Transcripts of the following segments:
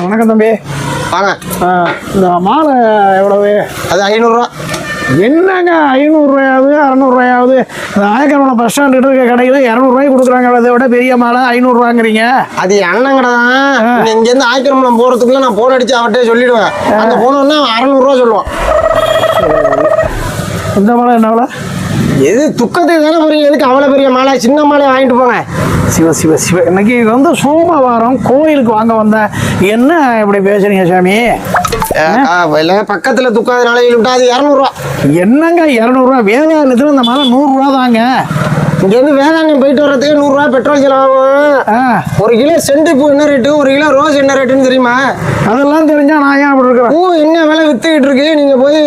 வணக்கம் தம்பி. வாங்க. இந்த மாலை எவ்வளவு? அது 500 என்னங்க 500 600 ஆயக்கரமலை பஸ் ஸ்டாண்ட் இருக்க கடையில் 200 கொடுக்குறாங்க. அதை விட பெரிய மாலை 500 அது அண்ணன் கடை தான். இங்கேருந்து ஆயக்கரமலம் போகிறதுக்குள்ள நான் போன் அடிச்சு அவர்கிட்ட சொல்லிடுவேன். அங்கே போனோன்னா 600 சொல்லுவான். இந்த மாலை என்ன விலை? எது துக்கத்துக்கு தானே போறீங்க? எதுக்கு அவ்வளோ பெரிய மாலை? சின்ன மாலையை வாங்கிட்டு போங்க. சிவ சிவ சிவ, இன்னைக்கு சோமவாரம் கோயிலுக்கு வாங்க வந்தேன். என்ன இப்படி பேசுறீங்க சாமி? இல்லை பக்கத்தில் துக்காதனால விட்டா அது 200. என்னங்க 200? வேதாளத்தில் இந்த மாலை 100 தாங்க. இங்கேருந்து வேதாங்கம் போயிட்டு வர்றதுக்கு 100 பெட்ரோல் செலவாகும். 1 கிலோ செண்டுப்பூ என்ன ரேட்டு, 1 கிலோ ரோஸ் என்ன ரேட்டுன்னு தெரியுமா? அதெல்லாம் தெரிஞ்சா நான் ஏன் அப்படி இருக்கிறேன்? பூ என்ன விலை வித்துக்கிட்டு இருக்கு, நீங்கள் போய்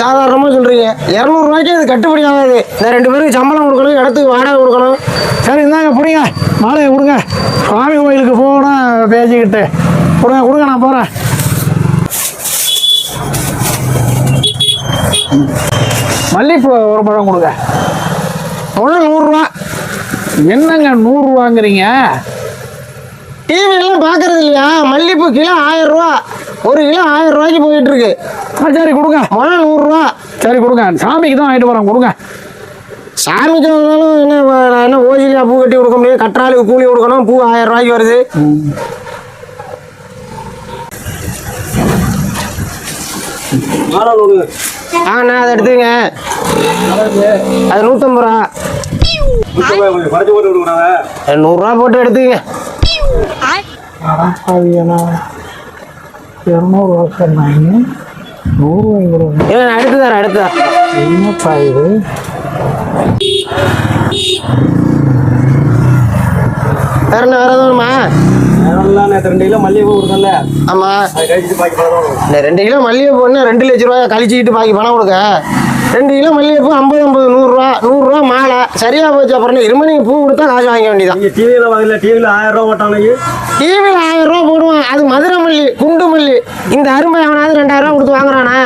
சாதாரணமாக சொல்கிறீங்க. 200 அது கட்டுப்படி ஆகாது. இந்த 2 பேருக்கு சம்பளம் கொடுக்கணும், இடத்துக்கு வாடகை கொடுக்கணும். சரி இந்தாங்க பிடிங்க, மாலையை கொடுங்க. சுவாமி கோயிலுக்கு போகணும் பேசிக்கிட்டு. கொடுங்க நான் போகிறேன். மல்லிகைப்பூ ஒரு பழம் கொடுங்க. ஒன்று 100. என்னங்க 100 டிவியெல்லாம் பார்க்கறது இல்லையா? மல்லிகைப்பூ கிலோ 1000. 1 கிலோ 1000 போயிட்டு இருக்கு. சரி கொடுங்க. முதல்ல 100. சரி கொடுங்க, சாமிக்கு தான் வாங்கிட்டு போகிறோம். கொடுங்க. சாமிக்கு வந்தாலும் என்ன ஓசிலியா பூ கட்டி கொடுக்க முடியும்? கற்றாலுக்கு கூலி கொடுக்கணும். பூ 1000 வருது. அண்ணா அதை எடுத்துங்க. அது 150 ரூபா. 100 போட்டு எடுத்துங்க. 200 சொன்னாங்க. 100 நான் எடுத்து தரேன். என்னப்பா இது? வேற எதுவுமா? 2 கிலோ மல்லிகைப்பூ கொடுக்கல. ஆமா, இந்த 2 கிலோ மல்லிகைப்பூ 2 லட்ச ரூபாய் கழிச்சுக்கிட்டு பாக்கி பணம் கொடுக்க. 2 கிலோ மல்லிகைப்பூ 50 100 மாலை சரியா போச்சு. அப்புறம் இரும நீங்க பூ கொடுத்தா காசு வாங்க வேண்டியதான். டிவியில் வாங்கல, டிவியில் 1000 போட்டாங்க. டிவியில் 1000 போடுவான். அது மதுரை மல்லி, குண்டு மல்லி. இந்த அருமை அவனாவது 2000 கொடுத்து வாங்குறானா?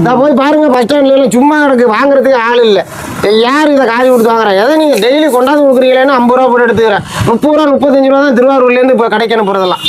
நான் போய் பாருங்க, பஸ் ஸ்டாண்ட்ல சும்மா கிடக்கு, வாங்குறதுக்கு ஆள் இல்லை. யார் இதை காசு கொடுத்து வாங்குறேன்? எதை நீங்கள் டெய்லி கொண்டாந்து கொடுக்குறீங்களேன்னு 50 ரூபா போட்டு எடுத்துக்கிறேன். 30 ரூபா 35 ரூபா தான் திருவாரூர்லேருந்து இப்போ கடைக்கு அனுப்புறதெல்லாம்.